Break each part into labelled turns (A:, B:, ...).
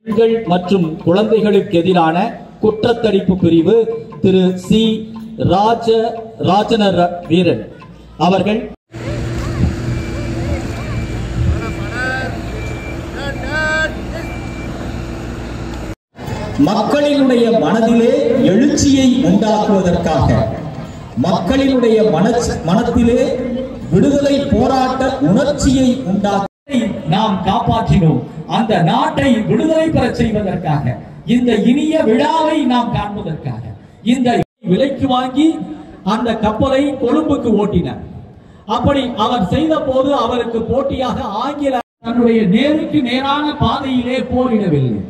A: பெண்கள் மற்றும் குழந்தைகளுக்கு எதிரான குற்றத்தடுப்பு பிரிவு திரு சி ராஜன வீரன் அவர்கள்
B: மக்களினுடைய மனதிலே எழுச்சியை உண்டாக்குவதற்காக, மக்களினுடைய மனத்திலே விடுதலை போராட்ட உணர்ச்சியை உண்டாக்க
A: நாம் காப்பாற்றினோம். அந்த நாட்டை விடுதலை பெற செய்வதற்காக, இந்த இனிய விழாவை நாம் காண்பதற்காக இந்த விலைக்கு வாங்கி அந்த கப்பலை கொழும்புக்கு ஓட்டினார். அப்படி அவர் செய்த போது அவருக்கு போட்டியாக ஆங்கில தன்னுடைய நேருக்கு நேரான பாதையிலே போரிடவில்லை.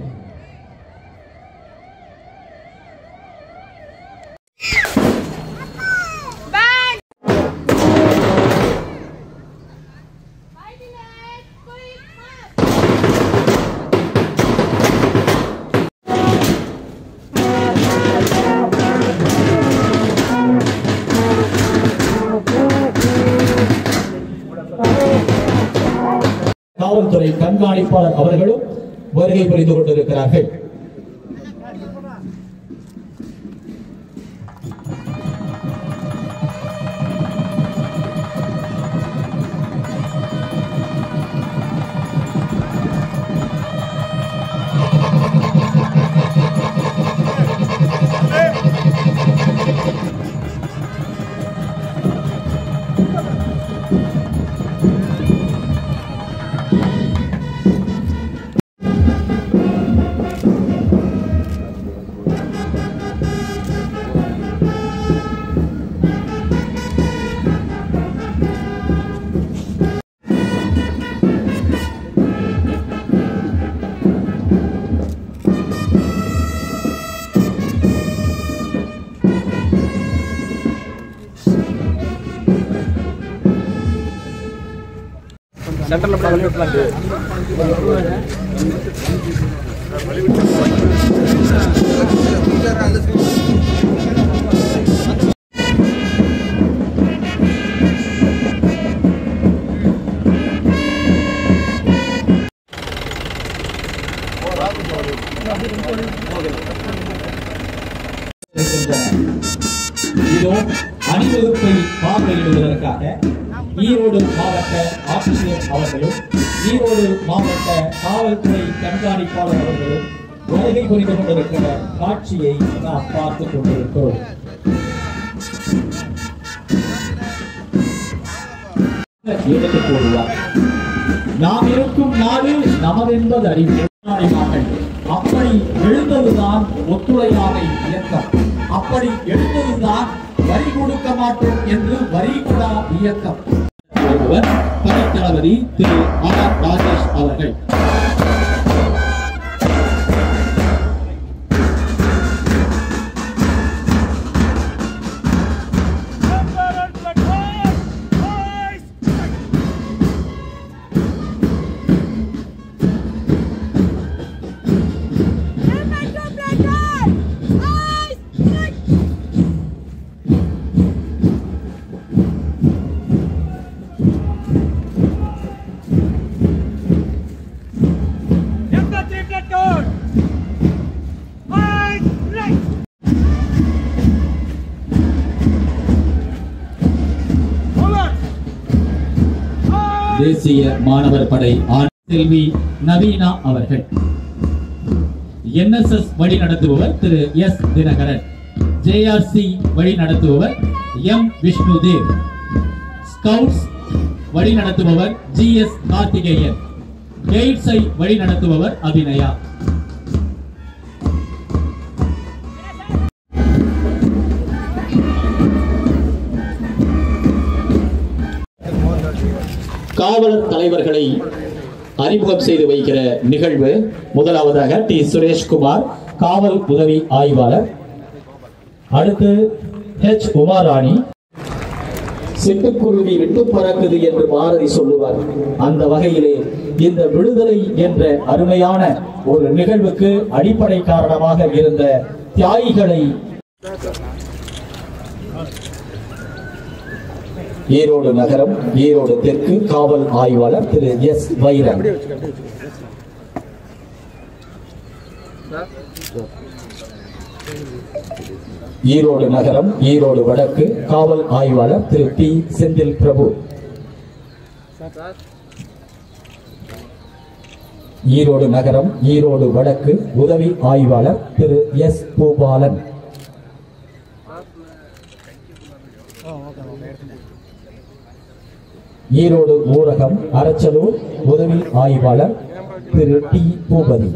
A: காவல்துறை கண்காணிப்பாளர் அவர்களும் வருகை புரிந்து கொண்டிருக்கிறார்கள்.
C: சென்டர்ல வழி விட்டலாங்க.
A: இதோ அணிவகுப்பை பார்வையிடுவதற்காக ஈரோடு மாவட்ட ஆட்சியர் அவர்களும் ஈரோடு மாவட்ட காவல்துறை கண்காணிப்பாளர் அவர்களும் வருகை புரிந்து கொண்டிருக்கிற காட்சியை நாம் பார்த்துக் கொண்டிருக்கிறோம். எடுத்துக் கூறுவார், நாம் இருக்கும் நாடு நமதென்பது அறிவு. அப்படி எழுந்ததுதான் ஒத்துழையாமை இயக்கம். அப்படி எழுந்ததுதான் வரி கொடுக்க மாட்டோம் என்று வரிகுடா இயக்கம். படைத்தளபதி திரு ஆர் ராஜேஷ் அவர்கள் தேசிய மாணவர் படை ஆண் செல்வி நவீனா அவர்கள், NSS வழி நடத்துபவர் திரு எஸ் தினகரன், JRC வழி நடத்துபவர் எம் விஷ்ணுதேவ், ஸ்கவுட்ஸ் வழி நடத்துபவர் GS கார்த்திகேயன், கைட்ஸை வழி நடத்துபவர் அபிநயா. காவலர் தலைவர்களை அறிமுகம் செய்து வைக்கிற நிகழ்வு. முதலாவதாக டி சுரேஷ்குமார், காவல் உதவி ஆய்வாளர். அடுத்து H உமாராணி. சிட்டுக்குருவி விட்டு பறக்குது என்று பாரதி சொல்லுவார். அந்த வகையிலே இந்த விடுதலை என்ற அருமையான ஒரு நிகழ்வுக்கு அடிப்படை காரணமாக இருந்த தியாகிகளை ஈரோடு நகரம், ஈரோடு தெற்கு காவல் ஆய்வாளர் திரு எஸ் வைரன். ஈரோடு நகரம் ஈரோடு வடக்கு காவல் ஆய்வாளர் திரு டி செந்தில் பிரபு. ஈரோடு நகரம் ஈரோடு வடக்கு உதவி ஆய்வாளர் திரு எஸ் பூபாலன். ஈரோடு ஊரகம் அரச்சலூர் உதவி ஆய்வாளர் திரு டி பூபதி.